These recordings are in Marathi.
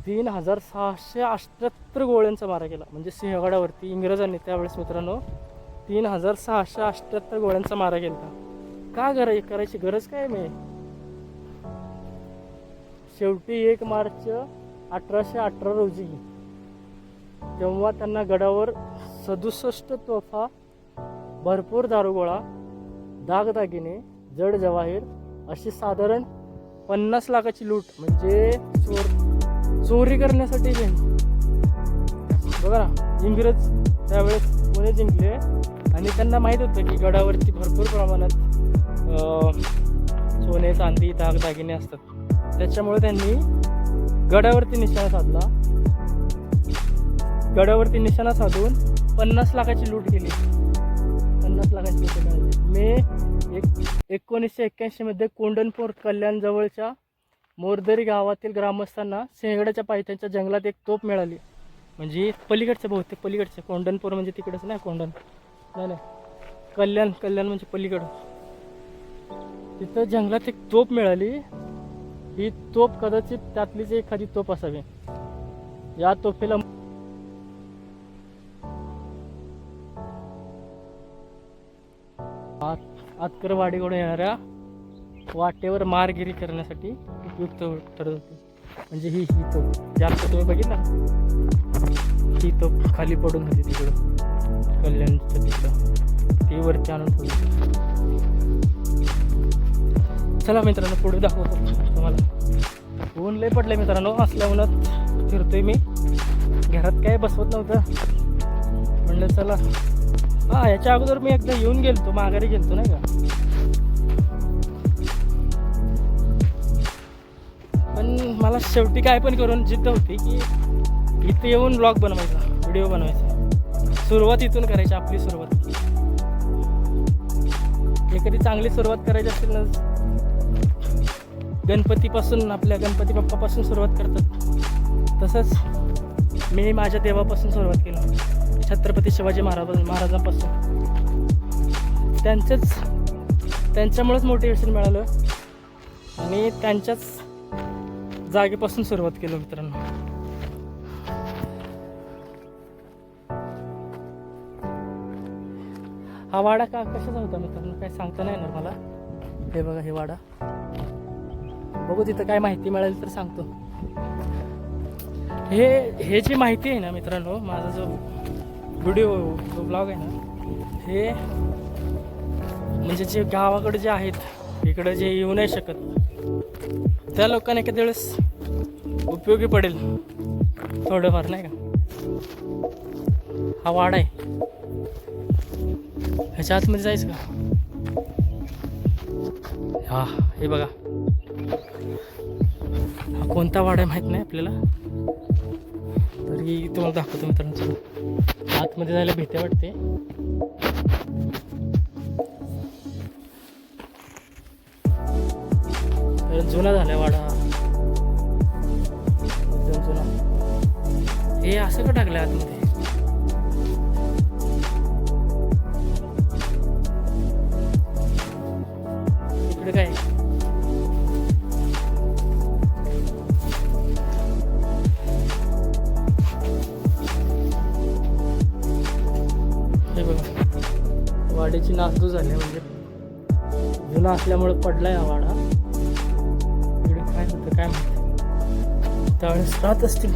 3678 गोळ्यांचा मारा केला. म्हणजे सिंहगडावरती इंग्रजांनी त्यावेळेस मित्रांनो 3678 गोळ्यांचा मारा केला. का करायची गरज काय मी? शेवटी 1 मार्च 1818 रोजी तेव्हा त्यांना गडावर 67 तोफा, भरपूर दारुगोळा, दागदागिने, जड जवाहीर अशी साधारण 50 लाखाची लूट, म्हणजे चोरी करण्यासाठी बघा ना. इंग्रज त्यावेळेस पुणे जिंकले आणि त्यांना माहीत होतं की गडावरती भरपूर प्रमाणात सोने, चांदी, दागदागिने असतात. त्याच्यामुळे त्यांनी गडावरती निशाणा साधून 50 लाखाची लूट केली. 50 लाखाची लूट मिळाली. मे 1981 मध्ये कोंढणपूर कल्याणजवळच्या मोरदरी गावातील ग्रामस्थांना सिंहगडाच्या पायथ्याच्या जंगलात एक तोफ मिळाली. म्हणजे पलीकडच्या, बहुतेक पलीकडच्या, कोंढणपूर म्हणजे तिकडेच नाही, नाही कल्याण म्हणजे पलीकडं. तिथं जंगलात एक तोफ मिळाली. ही तोफ कदाचित त्यातलीच एखादी तोफ असावी. या तोफेला आतकरवाडीकडून येणाऱ्या वाटेवर मारगिरी करण्यासाठी उपयुक्त ठरत होती. म्हणजे ही तोफ जास्त तुम्ही बघितला, ही तोफ खाली पडून होती तिकडं कल्याणच्या तिकडं, ती वरती आणून ठेवली. चला मित्रांनो, पुढे दाखवतो तुम्हाला. ऊन लय पडलंय मित्रांनो. असल्या उन्हात फिरतोय मी. घरात काय बसवत नव्हतं, म्हणलं चला. याच्या अगोदर मी एकदा येऊन गेलतो, माघारी गेलतो नाही का. पण मला शेवटी काय पण करून जिद्द होती की इथे येऊन ब्लॉग बनवायचा, व्हिडिओ बनवायचा. सुरुवात इथून करायची, आपली सुरुवात. एखादी चांगली सुरुवात करायची असेल ना, गणपतीपासून, आपल्या गणपती बाप्पापासून सुरुवात करतात. तसंच मी माझ्या देवापासून सुरुवात केली, छत्रपती शिवाजी महाराजांपासून. त्यांच्यामुळेच मोटिवेशन मिळालं आणि त्यांच्याच जागेपासून सुरुवात केलं मित्रांनो. हा वाडा कशाचा होता मित्रांनो, काय सांगता नाही येणार मला. हे बघा, हे वाडा बघू, तिथं काय माहिती मिळेल तर सांगतो. हे जी माहिती आहे ना मित्रांनो, माझा जो ब्लॉग आहे ना, हे म्हणजे जे गावाकडे जे आहेत, इकडं जे येऊ नाही शकत, त्या लोकांना एखाद्या वेळेस उपयोगी पडेल थोडंफार नाही का. हा वाडा आहे, ह्याच्या आतमध्ये जायचं का? हा, हे बघा, हा कोणता वाडा आहे माहीत नाही आपल्याला, तरी तुम्हाला दाखवतो मित्रांनो. चला, आतमध्ये जायला भीती वाटते. जुना झालाय वाडा, एकदम जुना. हे असं का टाकलंय आतमध्ये? इकडे काय? हे बघा, वाड्याची नासधूस झाली, म्हणजे जुना असल्यामुळे पडलाय हा वाडा. काय होतं काय माहिती, त्यावेळेस राहत असतील.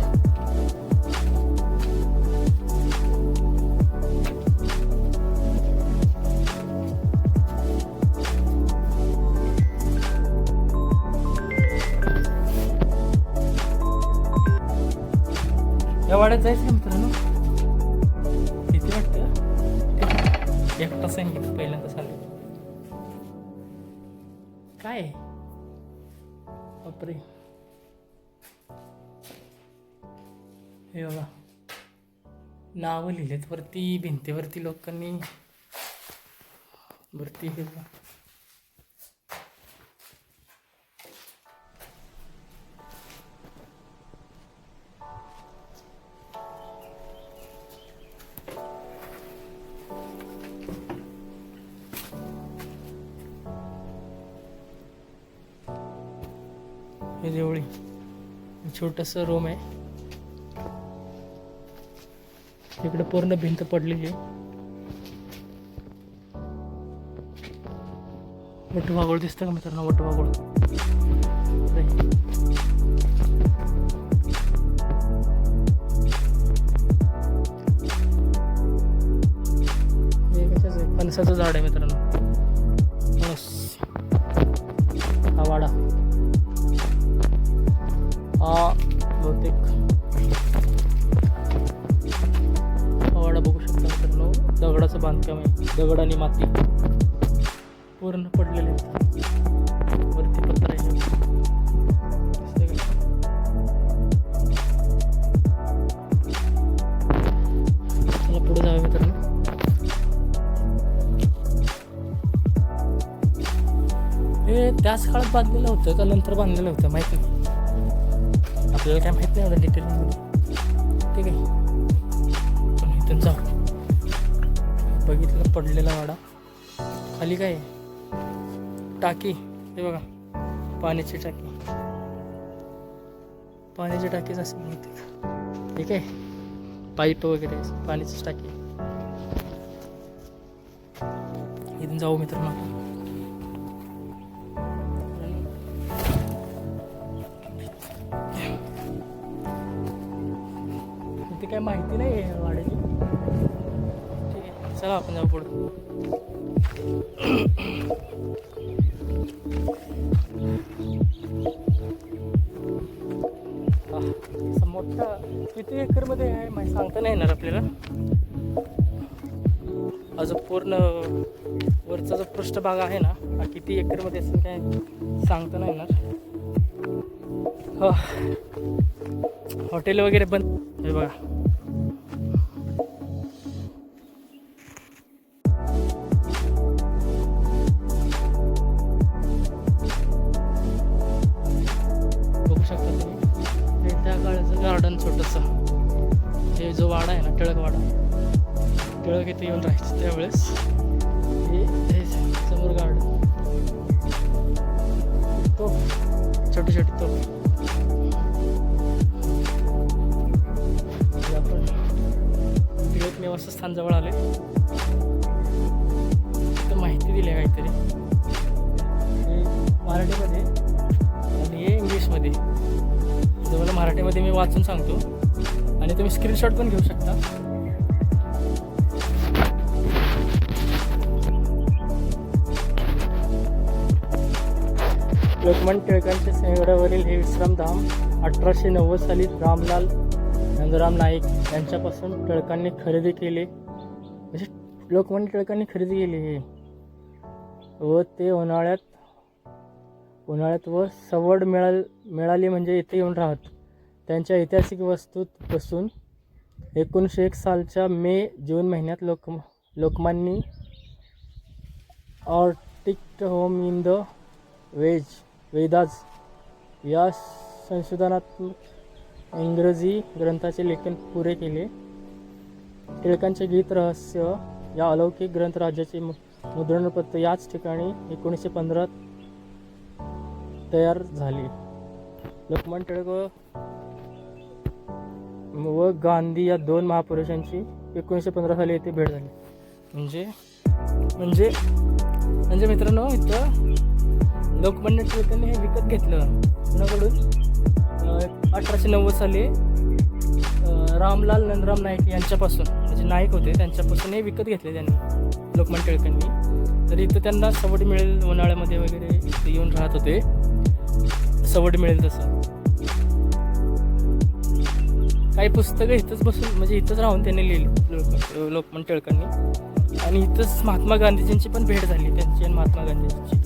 या वाड्यात जायचं का मित्रांनो? किती वाटतं? एकटा सांगितलं पहिल्यांदा चालेल. काय बापरे, हे बघा, नावं लिहिलेत वरती भिंतीवरती लोकांनी वरती. हे बघा, हे देवळी छोटंसं रूम आहे. इकडे पूर्ण भिंत पडलेली आहे. वटवाघूळ दिसतं का मित्रांनो? वटवाघूळ हे कशाचं आहे? फणसाचं झाड आहे मित्रांनो. फणस. हा वाडा. हा बहुतेक वाडा बघू शकता मित्रांनो. दगडाचं बांधकाम आहे. दगड आणि माती पूर्ण पडलेले आहेत. वरती पत्र आहे. चला पुढे जाऊया मित्रांनो. हे त्याच काळात बांधलेलं होतं का नंतर बांधलेलं होतं माहिती नाही. आपल्याला काय माहित नाही एवढं डिटेलमध्ये. ठीक आहे, पण इथून जाऊ. बघितलं पडलेला वाडा. खाली काय आहे? टाकी. हे बघा, पाण्याची टाकी. पाण्याची टाकीच असेल बहुतेक. ठीक आहे, पाईप वगैरे पाण्याचीच टाकी. इथून जाऊ मित्रांनो. इथे काय माहिती नाही आहे वाड्याची. ठीक आहे, चला आपण जाऊ पुढे. मोठा किती एकरमध्ये आहे माहिती सांगता नाही येणार आपल्याला. अजून पूर्ण वरचा जो पृष्ठभाग आहे ना, हा किती एकरमध्ये असेल काय सांगता नाही येणार. हॉटेल वगैरे बंद. हे बघा, बघू शकता तुम्ही. हे त्या काळाचं गार्डन छोटंसं. हे जो वाडा आहे ना, टिळक वाडा. टिळक इथे येऊन राहायचे त्यावेळेस. हे समोर गार्डन. तो छोटी छोटी तो आपण टिळक निवासस्थान जवळ आले. तर माहिती दिली आहे काहीतरी. हे मराठीमध्ये आणि हे इंग्लिशमध्ये. तुम्हाला मराठीमध्ये मी वाचून सांगतो आणि तुम्ही स्क्रीनशॉट पण घेऊ शकता. लोकमान्य टिळकांच्या सिंहगडावरील हे विश्रामधाम 1890 साली रामलाल नंदराम नाईक यांच्यापासून टिळकांनी खरेदी केले. म्हणजे लोकमान्य टिळकांनी खरेदी केली हे. व ते उन्हाळ्यात व सवड मिळाली म्हणजे इथे येऊन राहत. त्यांच्या ऐतिहासिक वस्तूत बसून 1901 सालच्या जून महिन्यात Lokmanya artist home in the Vedas या संशोधनात्मक इंग्रजी ग्रंथाचे लेखन पुरे केले. टिळकांचे गीत रहस्य या अलौकिक ग्रंथ राज्याचे मुद्रणपत्र याच ठिकाणी 1915 तयार झाले. लोकमान्य टिळक व गांधी या दोन महापुरुषांची 1915 साली येथे भेट झाली. म्हणजे मित्रांनो, इथं लोकमान्य टिळकांनी हे विकत घेतलं कुणाकडून? 1890 साली रामलाल नंदराम नाईक यांच्यापासून. म्हणजे नाईक होते त्यांच्यापासून हे विकत घेतले त्यांनी, लोकमान्य टिळकांनी. तर इथं त्यांना सवड मिळेल उन्हाळ्यामध्ये वगैरे ते येऊन राहत होते. सवड मिळेल तसं. काही पुस्तकं इथंच बसून म्हणजे इथंच राहून त्यांनी लिहिली लोकमान्य टिळकांनी. आणि इथंच महात्मा गांधीजींची पण भेट झाली त्यांची आणि महात्मा गांधीजींची.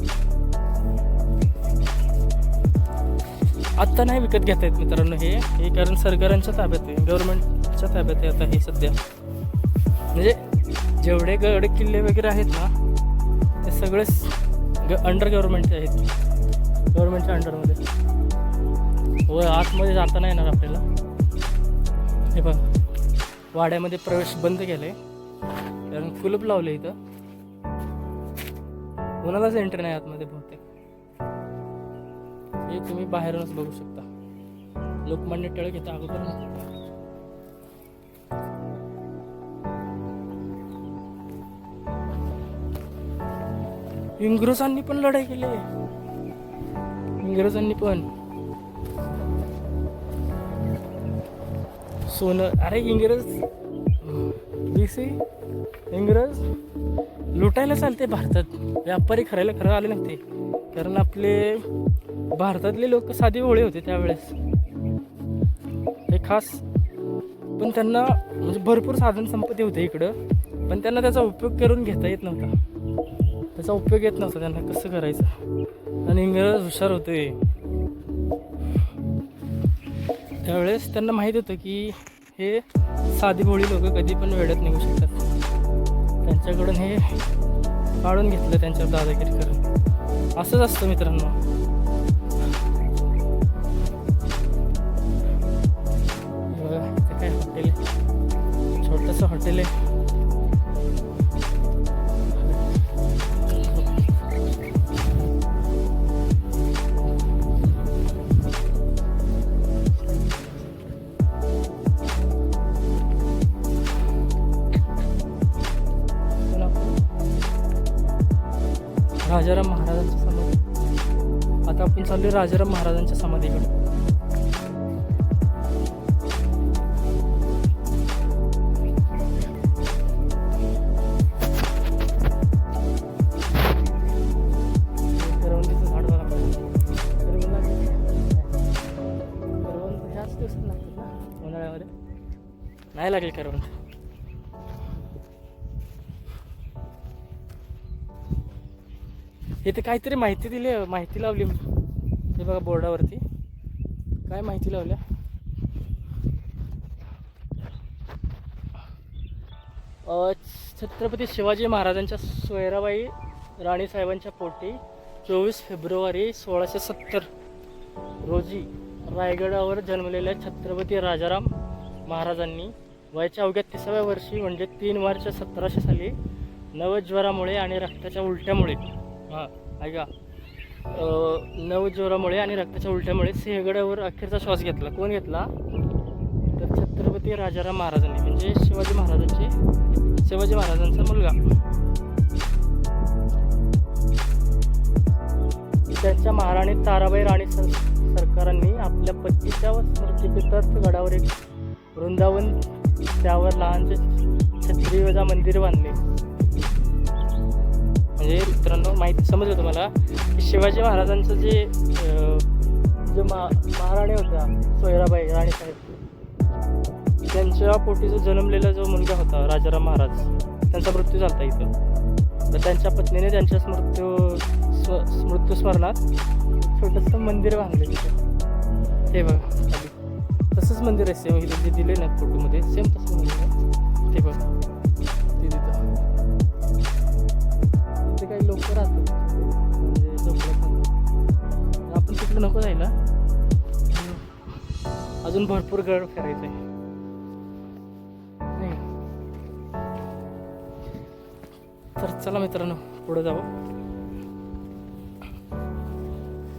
आत्ता नाही विकत घेता येत मित्रांनो हे कारण सरकारांच्या ताब्यात आहे, गव्हर्नमेंटच्या ताब्यात आहे आता हे सध्या. म्हणजे जेवढे गड किल्ले वगैरे आहेत ना, ते सगळेच अंडर गव्हर्नमेंटचे आहेत, गव्हर्नमेंटच्या अंडरमध्ये. व आतमध्ये जाता नाही येणार आपल्याला. हे बघ, वाड्यामध्ये प्रवेश बंद केले कारण कुलूप लावले इथं. कोणालाच एंट्री नाही आतमध्ये बहुतेक. हे तुम्ही बाहेरूनच बघू शकता. लोकमान्य टिळक इथं अगोदर नव्हते. इंग्रजांनी पण लढाई केली. इंग्रजांनी पण सोनं. अरे इंग्रज इंग्रज लुटायला चालते भारतात, व्यापारी खरं आले नव्हते. कारण आपले भारतातले लोक साधे भोळे होते त्यावेळेस. हे खास पण त्यांना म्हणजे भरपूर साधन संपत्ती होते इकडं, पण त्यांना त्याचा उपयोग करून घेता येत नव्हता. त्याचा उपयोग येत नव्हता त्यांना कसं करायचं. आणि इंग्रज हुशार होते त्यावेळेस. त्यांना माहीत होतं की हे साधी भोळी लोक कधी पण वेळेत निघू शकतात. त्यांच्याकडून हे काढून घेतलं त्यांच्यावर दादागिरी करून. असंच असतं मित्रांनो. बघा काय हॉटेल, छोटंसं हॉटेल आहे. राजाराम महाराजांच्या समाधी. आता आपण चाललोय राजाराम महाराजांच्या समाधीकडे. करवंदीचं झाड बघा. करवंद ह्याच दिवसात लागतात ना, उन्हाळ्यामध्ये नाही लागेल करवंद. इथे काहीतरी माहिती लावली. हे बघा बोर्डावरती काय माहिती लावल्या. छत्रपती शिवाजी महाराजांच्या सोयराबाई राणीसाहेबांच्या पोटी 24 फेब्रुवारी 1670 रोजी रायगडावर जन्मलेल्या छत्रपती राजाराम महाराजांनी वयाच्या अवघ्या 30व्या वर्षी म्हणजे 3 मार्च 1700 साली नवज्वरामुळे आणि रक्ताच्या उलट्यामुळे ऐका नवज्वरामुळे आणि रक्ताच्या उलट्यामुळे सिंहगडावर अखेरचा श्वास घेतला. कोण घेतला तर छत्रपती राजाराम महाराजांनी, म्हणजे शिवाजी महाराजांचा मुलगा. त्यांच्या महाराणी ताराबाई राणी सरकारांनी आपल्या पतीच्या स्मृतिप्रित्यर्थ गडावर एक वृंदावन, त्यावर लहानचे छत्रीवजा मंदिर बांधले. म्हणजे मित्रांनो माहिती समजलं तुम्हाला की शिवाजी महाराजांचं जे महाराणी होत्या सोयराबाई राणीसाहेब, त्यांच्या पोटी जो जन्मलेला जो मुलगा होता राजाराम महाराज, त्यांचा मृत्यू झाला इथं. तर त्यांच्या पत्नीने त्यांच्या मृत्यू स्मरणात छोटंसं मंदिर बांधले तिथं. हे बघा तसंच मंदिर आहे सेम इथं जे दिले ना फोटोमध्ये, सेम तसं मंदिर आहे. ते बघा ते तिथं काही लोक राहतात म्हणजे झोपड्यात. आपण तिकडे नको जायला, अजून भरपूर गड फिरायचं आहे. तर चला मित्रांनो पुढे जाऊ.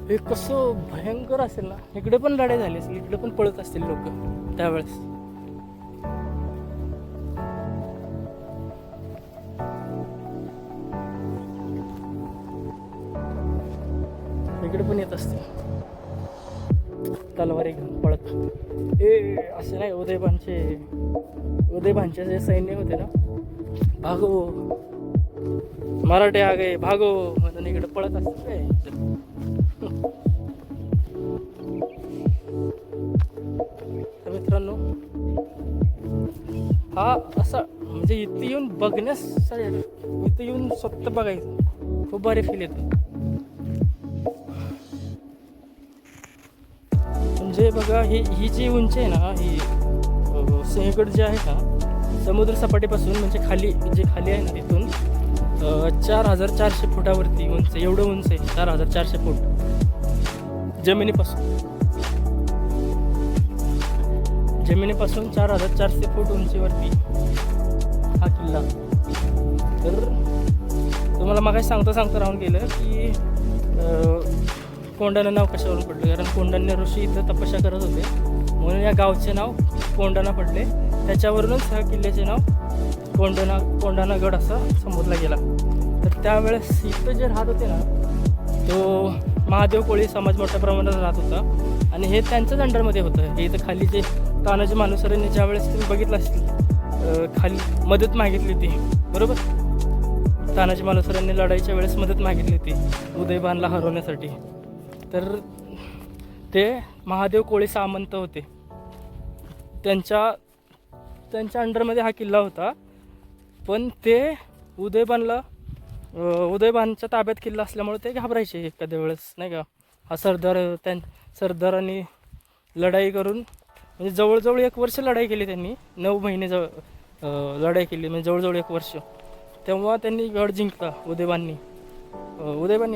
हे कसं भयंकर असेल ना. इकडे पण लढाई झाली असेल, इकडे पण पळत असतील लोक त्यावेळेस. इकडे पण येत असते तलवारी घेऊन पळत. हे असे नाही, उदयभानचे जे सैन्य होते ना, भागो मराठे आ गए भागो म्हणून इकडे पळत असते. तर मित्रांनो हा असा म्हणजे इथे येऊन बघण्यासाठी, इथे येऊन स्वतः बघायचं खूप भारी फील येतं. म्हणजे बघा ही जी उंची आहे ना, ही सिंहगड जे आहे ना, समुद्र सपाटीपासून म्हणजे खाली आहे ना तिथून 4400 फुटावरती उंच, एवढं उंच आहे. 4400 फूट जमिनीपासून 4400 फूट उंचीवरती हा किल्ला. तर तुम्हाला मग सांगता राहून गेलं की कोंडाणं नाव कशावरून पडलं. कारण कोंडाण्य ऋषी इथं तपस्या करत होते म्हणून या गावचे नाव कोंढाणा पडले. त्याच्यावरूनच ह्या किल्ल्याचे नाव कोंढाणा गड असा संबोधला गेला. तर त्यावेळेस इथं जे राहत होते ना, तो महादेव कोळी समाज मोठ्या प्रमाणात राहत होता आणि हे त्यांच्याच अंडरमध्ये होतं. हे इथं खाली जे तानाजी मालुसरेंनी ज्यावेळेस तुम्ही बघितलं असेल खाली मदत मागितली होती, बरोबर, तानाजी मालुसरेंनी लढाईच्या वेळेस मदत मागितली होती उदयबानला हरवण्यासाठी. तर ते महादेव कोळी सामंत होते, त्यांच्या अंडरमध्ये हा किल्ला होता. पण ते उदयबानच्या ताब्यात किल्ला असल्यामुळे ते घाबरायचे एखाद्या वेळेस, नाही का. हा सरदारांनी लढाई करून म्हणजे जवळजवळ 1 वर्ष लढाई केली त्यांनी, 9 महिने लढाई केली, म्हणजे जवळजवळ 1 वर्ष. तेव्हा त्यांनी गड जिंकला उदयबानी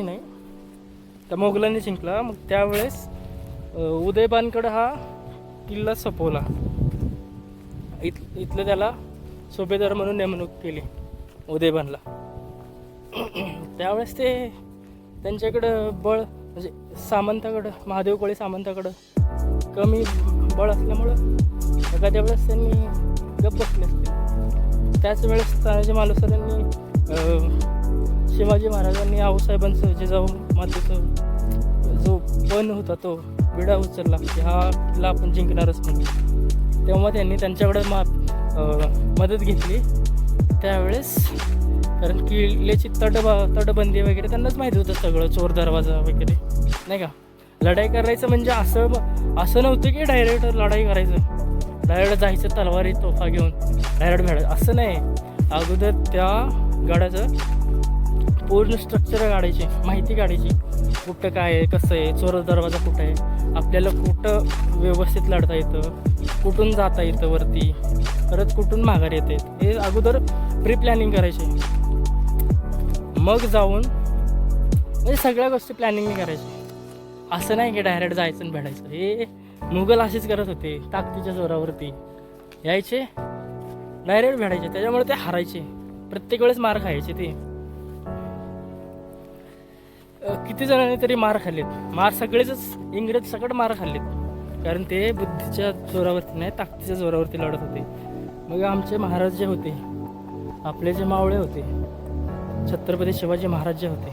नाही, त्या मोगलांनी जिंकला. मग त्यावेळेस उदयबानकडं हा किल्ला सोपवला. इथलं त्याला सुभेदार म्हणून नेमणूक केली उदयबानला. त्यावेळेस ते त्यांच्याकडं बळ म्हणजे सामंताकडं, महादेव कोळी सामंताकडं कमी बळ असल्यामुळं एखाद्या वेळेस त्यांनी गप्प बसले असते. त्याच वेळेस तानाजी मालुसरेंनी शिवाजी महाराजांनी आऊसाहेबांचं जिजाऊ जो पण होता तो विडा उचलला की हा किल्ला आपण जिंकणारच म्हणून. तेव्हा त्यांनी त्यांच्याकडे मदत घेतली त्यावेळेस. कारण किल्ल्याची तटबंदी वगैरे त्यांनाच माहिती होतं सगळं, चोर दरवाजा वगैरे, नाही का. लढाई करायचं म्हणजे असं नव्हतं की डायरेक्ट लढाई करायचं, डायरेक्ट जायचं तलवारी तोफा घेऊन डायरेक्ट भेटायचं, असं नाही. अगोदर त्या गडाचं पूर्ण स्ट्रक्चर काढायची, माहिती काढायची, कुठं काय आहे, कसं आहे, चोर दरवाजा कुठं आहे, आपल्याला कुठं व्यवस्थित लढता येतं, कुठून जाता येतं वरती, परत कुठून माघार येते, हे अगोदर प्री प्लॅनिंग करायची. मग जाऊन म्हणजे सगळ्या गोष्टी प्लॅनिंगने करायची. असं नाही की डायरेक्ट जायचं आणि भेटायचं. हे मुघल असेच करत होते, ताकदीच्या जोरावरती यायचे, डायरेक्ट भेटायचे, त्याच्यामुळे ते हारायचे, प्रत्येक वेळेस मार खायचे. ते किती जणांनी तरी मार खाल्लेत, सगळेच इंग्रज सकट मार खाल्लेत, कारण ते बुद्धीच्या जोरावरती नाही, ताकदीच्या जोरावरती लढत होते. मग आमचे महाराज जे होते, आपले जे मावळे होते, छत्रपती शिवाजी महाराज जे होते,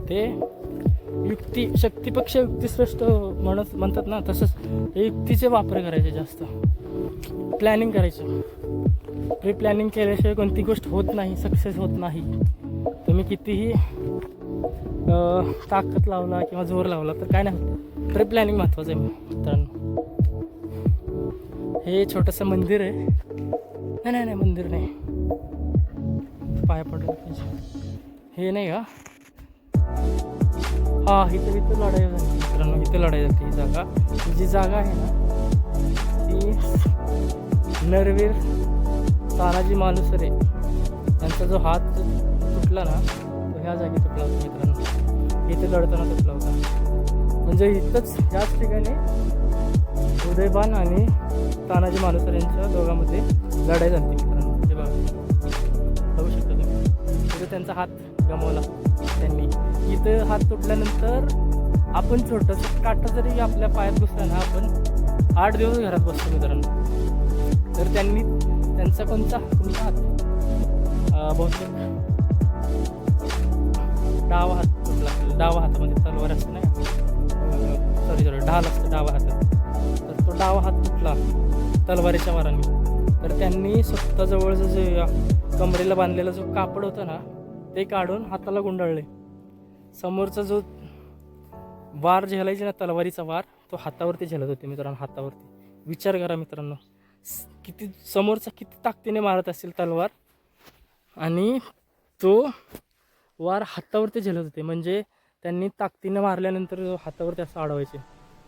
ते शक्तीपेक्षा युक्तिश्रेष्ठ म्हणतात ना, तसंच हे युक्तीचे वापर करायचे, जास्त प्लॅनिंग करायचे. प्री प्लॅनिंग केल्याशिवाय कोणती गोष्ट होत नाही, सक्सेस होत नाही. तुम्ही कितीही ताकद लावला किंवा जोर लावला तर काय नाही होत. प्री प्लॅनिंग महत्त्वाचं आहे मित्रांनो. हे छोटंसं मंदिर आहे, नाही मंदिर नाही, पाया पडलं पाहिजे, हे नाही का. हा, इथं लढाई झाली मित्रांनो, इथं लढाई झाली. ही जागा आहे ना, ती नरवीर तानाजी मालुसरे यांचा जो हात तुटला ना, तो ह्या जागी तुटला होता मित्रांनो. इथे लढताना तुटला होता. म्हणजे इथंच ह्याच ठिकाणी उदयबान आणि तानाजी मालुसरे यांच्या दोघांमध्ये लढाई झाली मित्रांनो. हे बघू शकता तुम्ही, इथे त्यांचा हात गमावला त्यांनी. इथं हात तुटल्यानंतर आपण छोटंसं काटा जरी आपल्या पायात घुसला ना, आपण 8 दिवस घरात बसतो मित्रांनो. तर त्यांचा कोणता हात बहुतेक डावा हात तुटला, डावा हातामध्ये तलवार असते नाही, सॉरी ढाल असते डावा हातात. तर तो डावा हात तुटला तलवारीच्या वाराने. तर त्यांनी स्वतःजवळचं जे कमरेला बांधलेलं जो कापड होतं ना, ते काढून हाताला गुंडाळले. समोरचा जो वार झेलायचे ना, तलवारीचा वार, तो हातावरती झेलत होते मित्रांनो, हातावरती. विचार करा मित्रांनो, समोरचा किती ताकदीने मारत असेल तलवार, आणि तो वार हातावरती झेलत होते. म्हणजे त्यांनी ताकदीने मारल्यानंतर हातावरती असं अडवायचे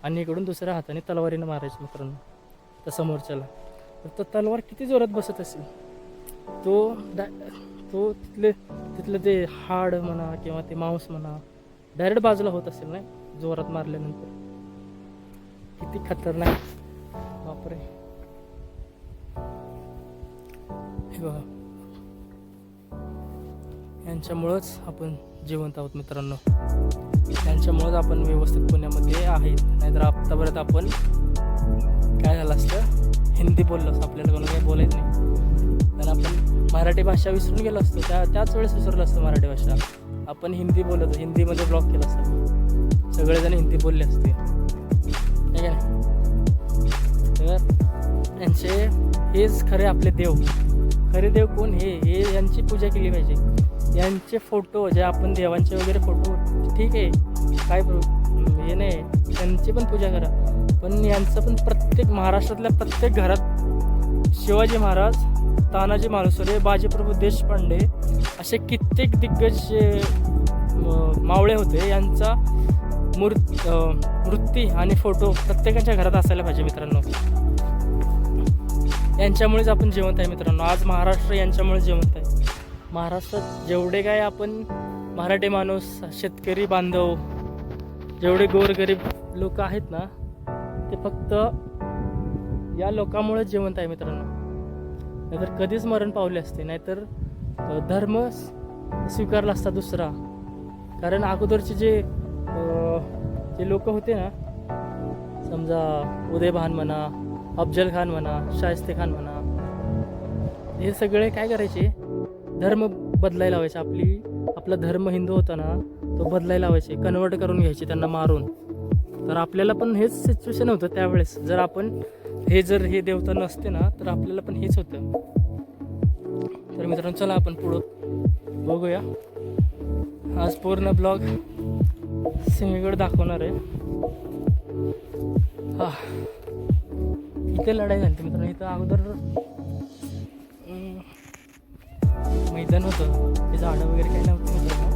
आणि इकडून दुसऱ्या हाताने तलवारीनं मारायचे मित्रांनो त्या समोरच्याला. तर तो तलवार किती जोरात बसत असेल, तो तिथलं ते हाड म्हणा किंवा ते मांस म्हणा डायरेक्ट बाजूला होत असेल नाही, जोरात मारल्यानंतर. किती खतरनाक, बापरे. हे बघा, यांच्यामुळंच आपण जिवंत आहोत मित्रांनो, यांच्यामुळंच आपण व्यवस्थित पुण्यामध्ये आहेत. नाहीतर आत्तापर्यंत आपण काय झालं असतं, हिंदी बोललो असतो, आपल्याला कोणी काही बोलायचं नाही, तर आपण मराठी भाषा विसरून गेलो असतो. त्याच वेळेस विसरलो असतो मराठी भाषा. आपण हिंदी बोलतो, हिंदीमध्ये ब्लॉक केला असतं, सगळेजण हिंदी बोलले असते, ठीक आहे. तर यांचे हेच खरे आपले देव. खरे देव कोण? हे यांची पूजा केली पाहिजे. यांचे फोटो जे आपण देवांचे वगैरे फोटो, ठीक आहे, काय हे नाही, त्यांची पण पूजा करा, पण यांचं पण प्रत्येक महाराष्ट्रातल्या प्रत्येक घरात शिवाजी महाराज, तानाजी मालुसरे, बाजीप्रभू देशपांडे असे कित्येक दिग्गज मावळे होते. यांचा मूर्ती आणि फोटो प्रत्येकाच्या घरात असायला पाहिजे मित्रांनो. यांच्यामुळेच आपण जिवंत आहे मित्रांनो. आज महाराष्ट्र यांच्यामुळे जिवंत आहे. महाराष्ट्रात जेवढे काय आपण मराठी माणूस, शेतकरी बांधव, जेवढे गोरगरीब लोक आहेत ना, ते फक्त या लोकांमुळे जिवंत आहे मित्रांनो. नाहीतर कधीच मरण पावले असते, नाहीतर धर्म स्वीकारला असता दुसरा. कारण अगोदरचे जे लोक होते ना, समजा उदयभान म्हणा, अफजल खान म्हणा, शाहिस्ते खान म्हणा, हे सगळे काय करायचे, धर्म बदलायला लावायचे. आपला धर्म हिंदू होता ना, तो बदलायला लावायचे, कन्वर्ट करून घ्यायचे त्यांना मारून. तर आपल्याला पण हेच सिच्युएशन होतं त्यावेळेस. जर आपण हे देवता नसते ना, तर आपल्याला पण हेच होतं. तर मित्रांनो, चला आपण पुढं बघूया. आज पूर्ण ब्लॉग सिंहगड दाखवणार आहे. हा, इथे लढाई झाली मित्रांनो. इथं अगोदर मैदान होतं, ते झाडं वगैरे काही नव्हतं मित्रांनो.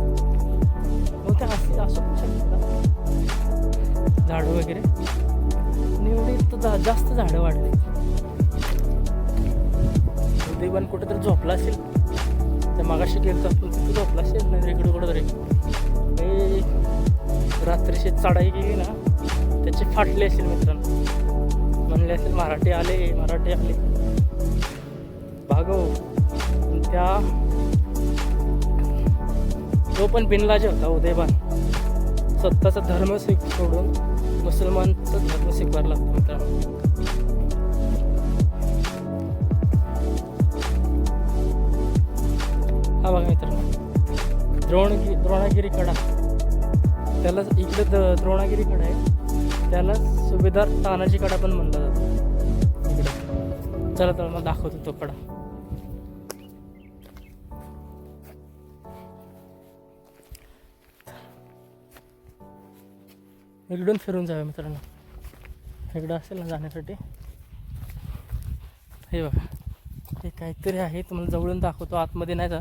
नव्हते, असं पण शकतं झाडं वगैरे, आणि एवढे तर जास्त झाडं वाढले. उदयवान कुठं तर झोपला असेल, त्या मागाशी गेलो आपण, तिथं झोपला असेल, नाही इकडं कुठं तरी. हे रात्रीची चढाई गेली ना, त्याचे फाटले असेल मित्रांनो. म्हणले असेल मराठी आले भागव. तो पण बिनलाज होता उदयवान. स्वतःचा धर्म सोडून मुसलमानचा धर्म स्वीकारला होता मित्रांनो. हा बघा मित्रांनो, द्रोणागिरी कडा, त्याला इकडे द्रोणागिरी कडा आहे, त्याला सुभेदार तानाजी कडा पण म्हणला जातो इकडे. चला तर मग दाखवतो तो कडा. इकडून फिरून जाऊया मित्रांनो, इकडं असेल ना जाण्यासाठी. हे बघा, हे काहीतरी आहे, तुम्हाला जवळून दाखवतो, आतमध्ये नाही जा.